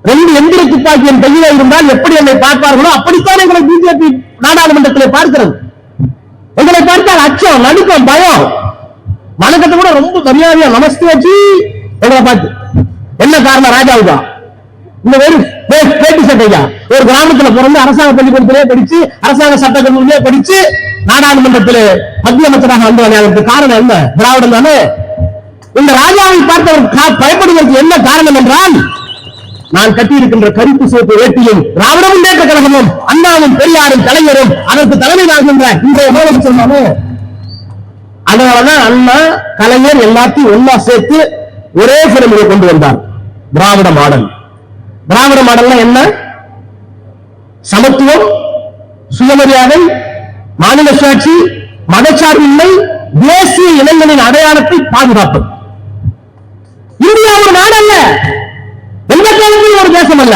2 எந்திர துப்பாக்கியின் கையில இருந்தால் எப்படி என்னை பார்ப்பார்களோ அப்படித்தான் எங்களை பிஜேபி நாடாளுமன்றத்திலே பார்க்கிறது. எங்களை பார்த்தால் அச்சம், நடுக்கம், பயம். வணக்கத்தை கூட ரொம்ப மரியாதையா நமஸ்தே வச்சு எங்களை பார்த்து என்ன காரணம்? ராஜாவுதான் இந்த ஒரு பேட்டி சட்டையா ஒரு கிராமத்துல பிறந்து அரசாங்க பள்ளிக்கூடத்திலே படிச்சு அரசாங்க சட்ட கல்லூரியிலே படிச்சு நாடாளுமன்றத்தில் மத்திய அமைச்சராக வந்தவன். அதற்கு காரணம் என்ன? திராவிடம் தானே. இந்த ராஜாவை பார்த்தவர் பயப்படுவதற்கு என்ன காரணம் என்றால், நான் கட்டியிருக்கின்ற கருப்பு சிவப்பு வேட்டியும் திராவிட முன்னேற்ற கழகமும் அண்ணாவும் பெரியாரும் கலைஞரும் அதற்கு தலைமை ஆகின்ற இன்றைய முதலமைச்சர். அதனாலதான் அண்ணா கலைஞர் எல்லாத்தையும் ஒன்னா சேர்த்து ஒரே சிறமையை கொண்டு வந்தார். திராவிட மாடல். திராவிட மாடல்னா என்ன? சமத்துவம், சுயமரியாதை, மாநில சுயாட்சி, மதச்சார்பின்மை, தேசிய இளைஞனின் அடையாளத்தை பாதுகாப்பது. இந்தியா ஒரு நாடு அல்ல, எந்த காலத்திலும் ஒரு தேசம் அல்ல.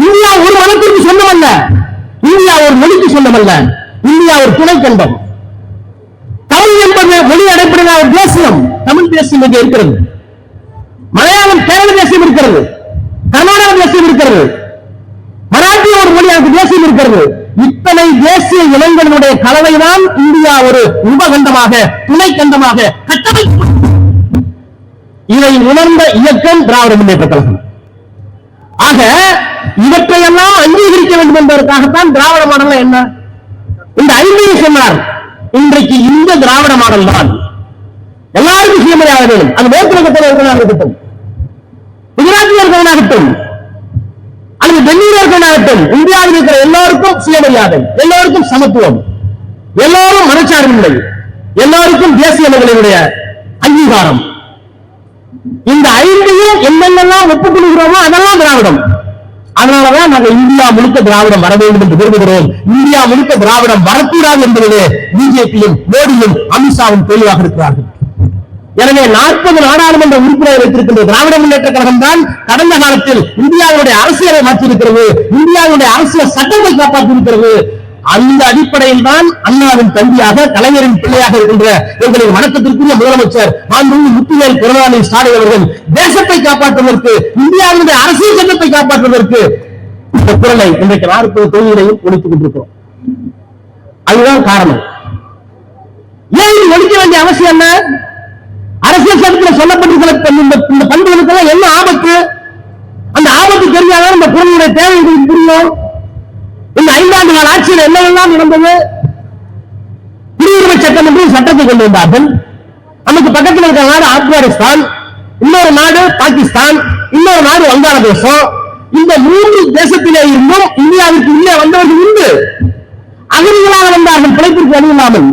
இந்தியா ஒரு மதத்திற்கு சொந்தம் அல்ல, இந்தியா ஒரு மொழிக்கு சொந்தம் அல்ல, இந்தியா ஒரு துணை கண்டம். தமிழ் என்பது மொழி அடிப்படையிலான ஒரு தேசியம். தமிழ் தேசியம் இங்கே இருக்கிறது. மலையாளம் கேரள தேசியம் இருக்கிறது, கர்நாடக தேசியம் இருக்கிறது, மராட்டிய ஒரு மொழியாக தேசியம் இருக்கிறது. இத்தனை தேசிய இனங்களுடைய கலவைதான் இந்தியா ஒரு உபகண்டமாக துணை கண்டமாக கட்டமைப்பு. இதை உணர்ந்த இயக்கம் திராவிட முன்னேற்ற கழகம். ஆக இவற்றையெல்லாம் அங்கீகரிக்க வேண்டும் என்பதற்காகத்தான் திராவிட மாடல் என்ன இந்த 5 சொன்னார். இன்றைக்கு இந்த திராவிட மாடல் தான் எல்லாருக்கும் சுயமரியாதை வேண்டும். அது மேற்குலகத்தில் இருக்கிறார்கள், குஜராத்தில் இருக்கிறவனாகட்டும் அல்லது டெல்லியில் இருக்கிறவனாகட்டும், இந்தியாவில் இருக்கிற எல்லோருக்கும் சுயமரியாதை, எல்லோருக்கும் சமத்துவம், எல்லோரும் மனச்சார்பில்லை, எல்லோருக்கும் தேசியங்களுடைய அங்கீகாரம். இந்த 5ஐயும் என்னென்னலாம் ஒப்புக்கொள்கிறோமோ அதெல்லாம் திராவிடம். அதனாலதான் நாங்கள் இந்தியா முழுக்க திராவிடம் வர வேண்டும் என்று விரும்புகிறோம். இந்தியா முழுக்க திராவிடம் வரக்கூடாது என்பதிலே பிஜேபியும் மோடியும் அமித்ஷாவும் தெளிவாக இருக்கிறார்கள். எனவே 40 நாடாளுமன்ற உறுப்பினரை வைத்திருக்கின்ற திராவிட முன்னேற்ற கழகம் தான் கடந்த காலத்தில் இந்தியாவுடைய அரசியலை மாற்றியிருக்கிறது, இந்தியாவுடைய அரசியல் சட்டத்தை காப்பாற்றியிருக்கிறது. அந்த அடிப்படையில் தான் அண்ணாவின் தம்பியாக கலைஞரின் பிள்ளையாக இருக்கின்ற எங்களின் வணக்கத்திற்குரிய முதலமைச்சர் மாண்புமிகு முத்துவேல் கருணாநிதி ஸ்டாலின் அவர்கள் தேசத்தை காப்பாற்றுவதற்கு, இந்தியாவுடைய அரசியல் சட்டத்தை காப்பாற்றுவதற்கு இந்த குரலை இன்றைக்கு 40 தொகுதிகளையும் ஒழித்துக் கொண்டிருக்கிறோம். அதுதான் காரணம். ஏன் ஒழிக்க வேண்டிய அவசியம் என்ன? அரசியல் சட்டத்தில் சொல்லப்பட்டிருக்கிற இந்த பண்புகளுக்கெல்லாம் என்ன ஆபத்து? அந்த ஆபத்து தெரியாதான் இந்த குரலுடைய தேவை புரியும். இந்த 5 ஆண்டு கால ஆட்சியில் என்னவெல்லாம் நடந்தது? குடியுரிமை சட்டம் என்று சட்டத்தை கொண்டு வந்தார்கள். நமக்கு பக்கத்தில் இருக்கிற நாடு ஆப்கானிஸ்தான், இன்னொரு நாடு பாகிஸ்தான், இன்னொரு நாடு வங்காளதேசம். இந்த 3 தேசத்திலே இருந்தும் இந்தியாவிற்கு உள்ளே வந்தவர்கள் உண்டு. அகதிகளாக வந்தார்கள், பிழைப்பிற்கு வழி இல்லாமல்.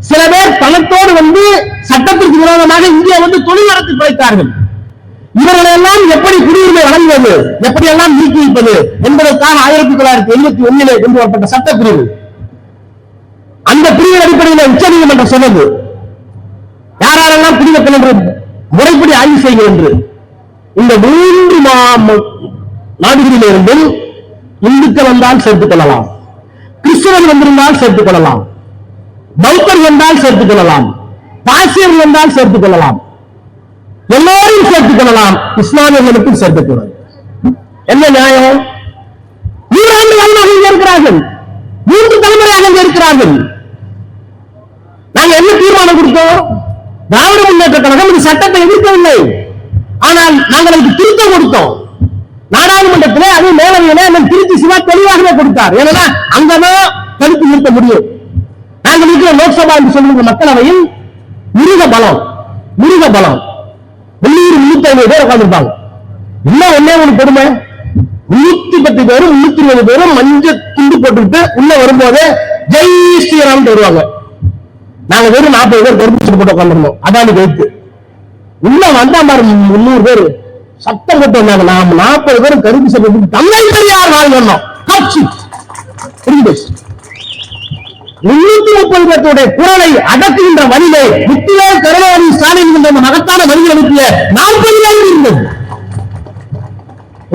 சில பேர் பணத்தோடு வந்து சட்டத்திற்கு விரோதமாக இங்கே வந்து தொழில் நடத்தி பிழைத்தார்கள். இவர்களெல்லாம் எப்படி குடியுரிமை வழங்குவது, எப்படியெல்லாம் நீக்கி வைப்பது என்பதற்கான 1971 கொண்டு வரப்பட்ட சட்டப்பிரிவு. அந்த பிரிவின் அடிப்படையில் உச்ச நீதிமன்றம் சொன்னது யாரெல்லாம் குடிமக்கள் என்று முறைப்படி ஆய்வு செய்யும் என்று. இந்த 3 நாடுகளிலிருந்தும் இந்துக்கள் வந்தால் சேர்த்துக் கொள்ளலாம், கிறிஸ்தவர்கள் வந்திருந்தால் சேர்த்துக் கொள்ளலாம், பௌத்தர்கள் வந்தால் சேர்த்துக் கொள்ளலாம், பாசியர்கள் வந்தால் சேர்த்துக் கொள்ளலாம், எல்லோரும் சேர்த்துக் கொள்ளலாம், இஸ்லாமியர்களுக்கும் சேர்த்துக் கொள்ளலாம். என்ன நியாயம்? 100 ஆண்டு காலமாக இங்கே இருக்கிறார்கள், 3 தலைமுறையாக இங்கே இருக்கிறார்கள். நாங்கள் என்ன தீர்மானம் கொடுத்தோம்? திராவிட முன்னேற்ற கழகம் இந்த சட்டத்தை எதிர்க்கவில்லை, ஆனால் நாங்கள் அதுக்கு திருத்தம் கொடுத்தோம். நாடாளுமன்றத்திலே அது மேலவையிலே திருச்சி சிவா தெளிவாகவே கொடுத்தார். ஏன்னா அங்கதான் தடுத்து நிறுத்த முடியும். நாங்கள் இருக்கிற லோக்சபா என்று சொல்லுகிற மக்களவையில் மிருக பலம் வெளியூர் 350 பேர் உட்கார்ந்துருப்பாங்க. இன்னும் ஒன்னே ஒரு கொடுமை, 310 பேரும் 320 பேரும் மஞ்சள் துண்டு போட்டுக்கிட்டு உள்ள வரும்போது ஜெய் ஸ்ரீராம் வருவாங்க. நாங்க வெறும் 40 பேர் கருப்பு போட்டு உட்காந்துருந்தோம். அதானி வைத்து உள்ள வந்தா மாதிரி 300 பேர் சத்தம் போட்டு வந்தாங்க. நாம் 40 பேரும் கருப்பு சட்டை தமிழ் பெரியார் வாழ் வந்தோம். காட்சி 330 பேருடைய குரலை அடக்குகின்ற வழியை முத்துவேல் கருணாநிதி ஸ்டாலின் என்ற மகத்தான வழியில் அனுப்பிய 40 பேர் இருந்தது.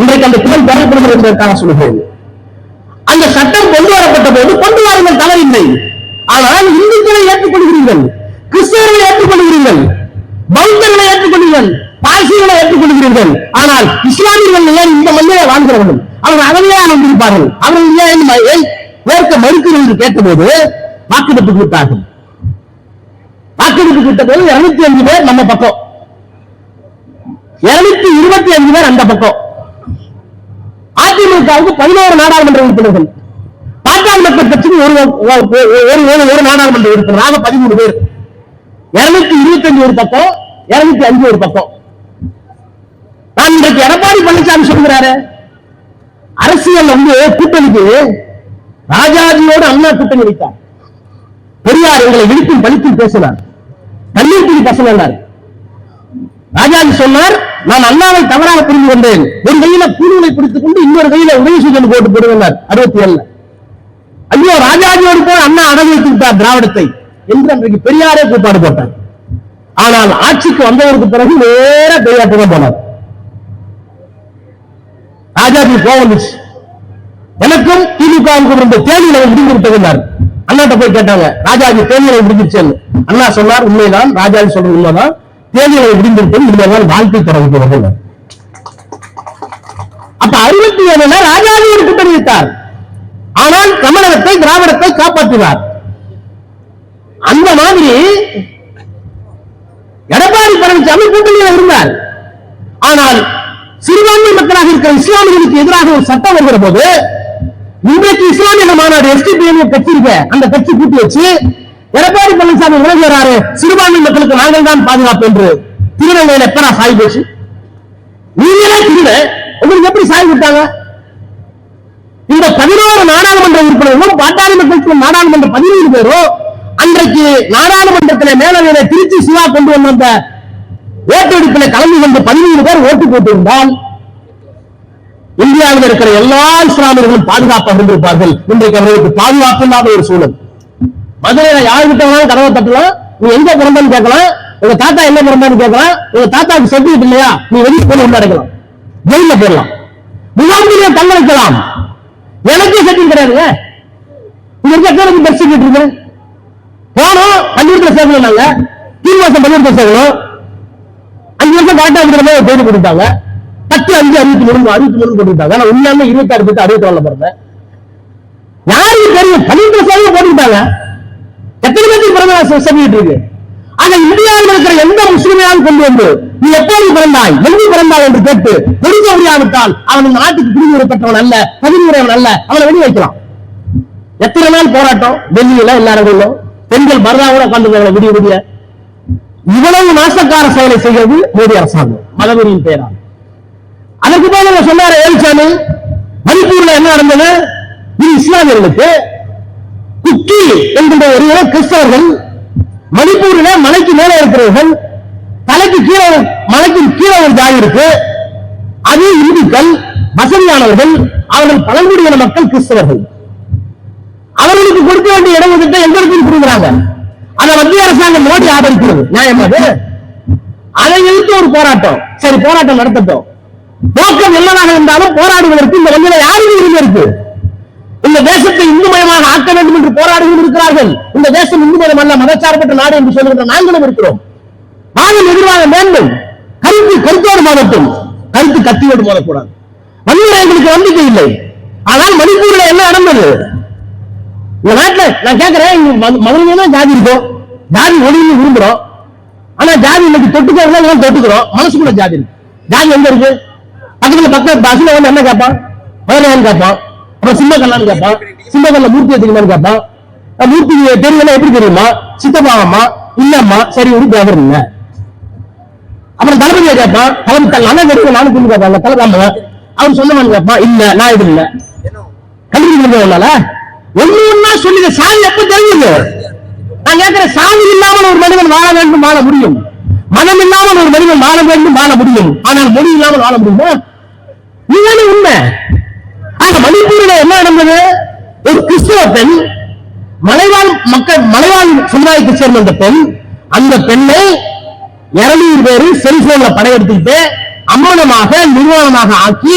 இன்றைக்கு அந்த குரல் பெறப்படுகிறது என்பதற்காக சொல்லுகிறேன். அந்த சட்டம் கொண்டு வரப்பட்ட போது கொண்டு வாருங்கள் தவறில்லை. ஆனால் இந்துக்களை ஏற்றுக்கொள்கிறீர்கள், கிறிஸ்தவர்களை ஏற்றுக்கொள்கிறீர்கள், பௌத்தர்களை ஏற்றுக்கொள்கிறீர்கள், பாசிகளை ஏற்றுக்கொள்கிறீர்கள். ஆனால் இஸ்லாமியர்கள் ஏன் இந்த மண்ணிலே வாழ்கிறவர்கள் அவர்கள் அகதியாக வந்திருப்பார்கள். அவர்கள் ஏன் ஏற்க மறுக்கிறோம் என்று கேட்டபோது வாக்கெடுப்பு கூட்டார்கள். வாக்கெடுப்பு கூட்ட போது 205 பேர் நம்ம பக்கம், 225 பேர் அந்த பக்கம். அதிமுகவுக்கு 11 நாடாளுமன்ற உறுப்பினர்கள், பாட்டாளி மக்கள் கட்சிக்கு ஒரு நாடாளுமன்ற உறுப்பினர், ஆக 13 பேர். 225 ஒரு பக்கம், 205 ஒரு பக்கம். நான் இன்றைக்கு எடப்பாடி பழனிசாமி சொல்கிறாரு, அரசியல் கூட்டணிக்கு ராஜாஜியோடு அண்ணா கூட்டணி வைத்தார். பெரியார் எங்களை விழிப்பில் பழிப்பில் பேசினார், தண்ணீர் பிடி பசங்க. ராஜாஜி சொன்னார், நான் அண்ணாவை தவறாக புரிந்து கொண்டேன், ஒரு கையில கூடுதலை பிடித்துக் கொண்டு இன்னொரு கையில உதயசூரியன் போட்டு போடுவார் 67. ஐயோ, ராஜாஜியோடு போய் அண்ணா அடகு வைத்து விட்டார் திராவிடத்தை என்று அன்றைக்கு பெரியாரே கூப்பாடு போட்டார். ஆனால் ஆட்சிக்கு வந்ததற்கு பிறகு நேர பெரியார் தான் போனார். ராஜாஜி கோவம் எனக்கும் திமுகவுக்கும் இருந்த தேனியை முடிந்து விட்டது. அண்ணாட்ட போய் கேட்டாங்க, ராஜாஜி தேனியை முடிஞ்சிருச்சு. அண்ணா சொன்னார், உண்மைதான், ராஜாஜி சொல்றது உண்மைதான், தேனியை முடிந்திருப்பது இனிமேல் வாழ்க்கை தொடங்குகிறது. அப்ப 67 ராஜாஜி ஒரு கூட்டணி வைத்தார். ஆனால் தமிழகத்தை திராவிடத்தை காப்பாற்றினார். அந்த மாதிரி எடப்பாடி பழனிசாமி கூட்டணியில் இருந்தார். ஆனால் சிறுபான்மை மக்களாக இருக்கிற இஸ்லாமியர்களுக்கு எதிராக ஒரு சட்டம் வருகிற போது இன்றைக்கு இஸ்லாமிய மாநாடு எஸ்டிபிஎம் கட்சி இருக்க அந்த கட்சி கூட்டி வச்சு எடப்பாடி பழனிசாமி விளங்குகிறாரு, சிறுபான்மை மக்களுக்கு நாங்கள் தான் பாதுகாப்பு என்று. திருநங்கையில் எப்ப நான் சாய் போச்சு? நீங்களே திருட உங்களுக்கு எப்படி சாய் விட்டாங்க? இந்த 11 நாடாளுமன்ற உறுப்பினர்களும் பாட்டாளி மக்களுக்கு நாடாளுமன்ற 17 பேரும் அன்றைக்கு நாடாளுமன்றத்தில் மேலவையில திருச்சி சிவா கொண்டு வந்த ஓட்டெடுப்பில் கலந்து கொண்டு 17 பேர் ஓட்டு போட்டிருந்தால் இந்தியாவில் இருக்கிற எல்லா இஸ்லாமியர்களும் பாதுகாப்பாக இருந்திருப்பார்கள். இன்றைக்கு அவர்களுக்கு பாதுகாப்பு இல்லாத ஒரு சூழல். மதுரையில யாருக்கிட்ட வேணாலும் கதவை தட்டலாம், நீ எங்க பிறந்தான்னு கேட்கலாம், உங்க தாத்தா என்ன பிறந்தான்னு கேட்கலாம், உங்க தாத்தாவுக்கு சர்டிபிகேட் இல்லையா, நீ வெளியே போய் நடக்கலாம், ஜெயில போடலாம், முகாமிலே தங்க வைக்கலாம். எனக்கே சர்டிபிகேட் கிடையாதுங்க. இங்க இருக்க பர்த் சர்டிபிகேட் இருக்கு, போனோம் பள்ளிக்கூடத்தில் சேர்க்கணும், நாங்க 3 மாசம் பள்ளிக்கூடத்தில் சேர்க்கணும், 5 வருஷம் கரெக்டா இருக்கிற மாதிரி பேரு கொடுத்தாங்க. 10-5-63 போட்டுட்டாங்க. நான் உண்மையாம 26-64 பிறந்தேன். யாருக்கு தெரியும்? பள்ளிக்கூட சேவை போட்டுட்டாங்க. எத்தனை பேருக்கு பிறந்த சர்டிபிகேட் இருக்கு? ஆனா இந்தியாவில் இருக்கிற எந்த முஸ்லிமையாவது கொண்டு வந்து நீ எப்போது பிறந்தாய், எங்கு பிறந்தாய் என்று கேட்டு கொடுக்க முடியாவிட்டால் அவன் நாட்டுக்கு குடியுரிமை பெற்றவன் அல்ல, பதிவுரைவன் அல்ல, அவனை வெளியே வைக்கலாம். எத்தனை நாள் போராட்டம் டெல்லியில எல்லாரும் பெண்கள் பரதாவோட உட்கார்ந்து விடிய விடிய. இவ்வளவு நாசக்கார செயலை செய்கிறது மோடி அரசாங்கம் மதவெறியின் பெயரால். அதற்கு போல சொன்னார் ஏழுசாமி, மணிப்பூர்ல என்ன நடந்தது? இது இஸ்லாமியர்களுக்கு குக்கி என்கின்ற ஒரு கிறிஸ்தவர்கள் மணிப்பூரில் மலைக்கு மேலே இருக்கிறவர்கள், தலைக்கு கீழே மலைக்கு கீழே ஒரு ஜாதி இருக்கு, அது இந்துக்கள் வசதியானவர்கள், அவர்கள் பழங்குடியின மக்கள் கிறிஸ்தவர்கள். அவர்களுக்கு கொடுக்க வேண்டிய இடஒதுக்கீட்டை எங்களுக்கு கொடுக்குறாங்க. அதை மத்திய அரசாங்கம் மோடி ஆதரிக்கிறது. நியாயம் அது. அதை எதிர்த்து ஒரு போராட்டம். சரி, போராட்டம் நடத்தட்டும். நோக்கம் என்னவாக இருந்தாலும் போராடுவதற்கு இந்த வகையில யாருக்கு உரிமை இருக்கு? இந்த தேசத்தை இந்துமயமாக ஆக்க வேண்டும் என்று போராடுகள் இருக்கிறார்கள். இந்த தேசம் இந்துமயம் அல்ல, மதச்சார்பற்ற நாடு என்று சொல்லுகிற நாங்களும் இருக்கிறோம். வாதம் எதிர்வாக வேண்டும். கருத்து கருத்தோடு மோதட்டும், கருத்து கத்தியோடு மோதக்கூடாது. வன்முறை எங்களுக்கு நம்பிக்கை இல்லை. ஆனால் மணிப்பூரில் என்ன நடந்தது? இந்த நாட்டில் நான் கேட்கிறேன், மதுரையில ஜாதி இருக்கும், ஜாதி ஒளின்னு விரும்புறோம். ஆனா ஜாதி இன்னைக்கு தொட்டுக்கிறோம், தொட்டுக்கிறோம், மனசுக்குள்ள ஜாதி இருக்கு. ஜாதி எங்க இருக்கு? பக்கத்துல பஸ்ல வந்து என்ன கேட்பான்? மதுரையான்னு கேட்பான், அப்புறம் சிம்மக்கல்லான்னு கேட்பான், சிம்மக்கல்ல மூர்த்தியை தெரியுமான்னு கேட்பான். மூர்த்தி தெரியல, எப்படி தெரியுமா? சித்தப்பாவம்மா இல்லம்மா, சரி ஒரு பேவர் இல்ல. அப்புறம் தளபதியை கேட்பான், தளபதி நானும் தெரியும், நானும் திரும்பி கேட்பாங்க தலைவராம, அவர் சொன்னவன் கேட்பான், இல்ல நான் இது இல்ல. கண்டுபிடிக்கிறதுனால ஒண்ணு ஒன்னா சொல்லுங்க. சாதி எப்ப தெரியுது? நான் கேட்கிறேன், சாதி இல்லாமல் ஒரு மனிதன் வாழ வேண்டும், வாழ முடியும். மனம் இல்லாமல் ஒரு மனிதன் வாழ வேண்டும், வாழ முடியும். ஆனால் மொழி இல்லாமல் வாழ முடியுமா? இதுதானே உண்மை. ஆக மணிப்பூரில் என்ன நடந்தது? ஒரு கிறிஸ்தவ பெண், மலைவாழ் மக்கள், மலைவாழ் சமுதாயத்தை சேர்ந்த அந்த பெண், அந்த பெண்ணை 200 பேர் செல்போன்ல படையெடுத்துக்கிட்டு அம்மனமாக நிர்வாணமாக ஆக்கி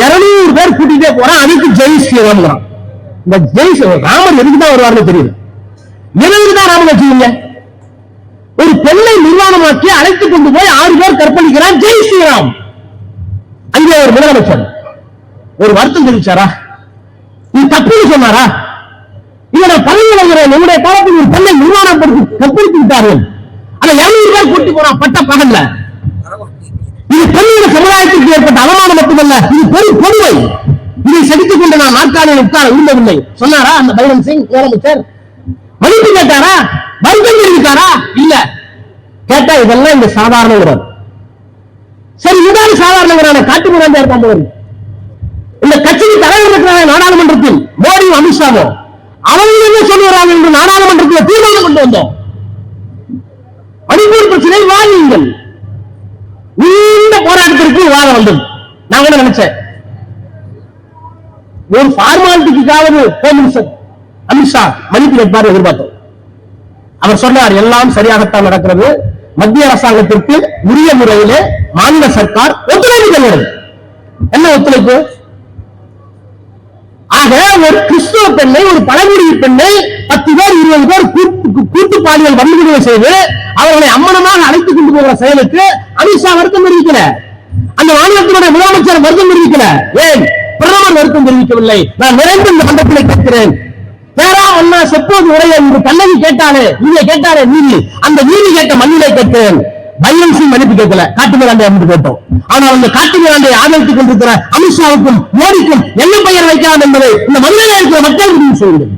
200 பேர் கூட்டிட்டே போறான். அதுக்கு ஜெய் ஸ்ரீராம். இந்த ஜெய் ராமர் எதுக்குதான் வருவார்னு தெரியுது. எதுக்குதான் ராமர் வச்சுக்கீங்க? ஒரு பெண்ணை நிர்வாணமாக்கி அழைத்துக் கொண்டு போய் 6 பேர் கற்பழிக்கிறான். ஜெய் ஸ்ரீராம். அங்கே ஒரு முதலமைச்சர் ஒரு வருத்தம் தெரிவிச்சாரா? நீ தப்புன்னு சொன்னாரா? இவரை பதவி வருகிறேன், என்னுடைய காலத்தில் ஒரு பெண்ணை நிர்வாணப்படுத்தி கற்பழித்து விட்டார்கள். ஆனா 200 பேர் கூட்டி போறான் பட்ட பகல்ல. இது பெண்ணின சமுதாயத்திற்கு ஏற்பட்ட அவமானம் மட்டுமல்ல, இது பெரும் கொடுமை. இதை சகித்துக் கொண்டு நான் நாற்காலியில் உட்கார விரும்பவில்லை சொன்னாரா அந்த பைரன் சிங் முதலமைச்சர்? மன்னிப்பு கேட்டாரா? வருத்தம் தெரிவித்தாரா? இல்ல. கேட்டா இதெல்லாம் இந்த சாதாரண உறவு. சரி, இதுதான் சாதாரண உறவான காட்டு மிராண்டியா இருக்காங்க. இந்த கட்சிக்கு தலைவர் இருக்கிறாங்க நாடாளுமன்றத்தில், மோடியும் அமித்ஷாவும். அவங்க என்ன சொல்லுகிறாங்க என்று நாடாளுமன்றத்தில் தீர்மானம் கொண்டு வந்தோம். மணிப்பூர் பிரச்சனை வாதியுங்கள். நீண்ட போராட்டத்திற்கு வாதம் வந்தது. நான் கூட நினைச்சேன், ஒரு ஃபார்மாலிட்டிக்காவது ஹோம் மினிஸ்டர் அமித்ஷா மன்னிப்பு கேட்பார் எதிர்பார்த்தோம். அவர் சொன்னார், எல்லாம் சரியாகத்தான் நடக்கிறது, மத்திய அரசாங்கத்திற்கு உரிய முறையிலே மாநில சர்க்கார் ஒத்துழைப்பு தருகிறது. என்ன ஒத்துழைப்பு? ஆக ஒரு கிறிஸ்துவ பெண்ணை, ஒரு பழங்குடி பெண்ணை 10 பேர் 20 பேர் கூட்டு பாலியல் வன்முறை செய்து அவர்களை அம்மனமாக அழைத்துக் கொண்டு போகிற செயலுக்கு அமித்ஷா வருத்தம் தெரிவிக்கல. அந்த மாநிலத்தினுடைய முதலமைச்சர் வருத்தம் தெரிவிக்கல. ஏன் பிரதமர் வருத்தம் தெரிவிக்கவில்லை? நான் நிறைந்த இந்த மன்றத்தில் கேட்கிறேன், பேரா அண்ணா செப்போது உரைய இந்த கண்ணகி கேட்டாலே, நீங்க கேட்டாலே நீதி, அந்த நீதி கேட்ட மண்ணிலை கேட்டேன். பைரன் சிங் மன்னிப்பு கேட்கல, காட்டு மிராண்டை என்று கேட்டோம். ஆனால் அந்த காட்டு மிராண்டை ஆதரித்துக் கொண்டிருக்கிற அமித்ஷாவுக்கும் மோடிக்கும் என்ன பெயர் வைக்கலாம் என்பதை இந்த மண்ணிலே இருக்கிற மக்கள் முடிவு செய்யுங்கள்.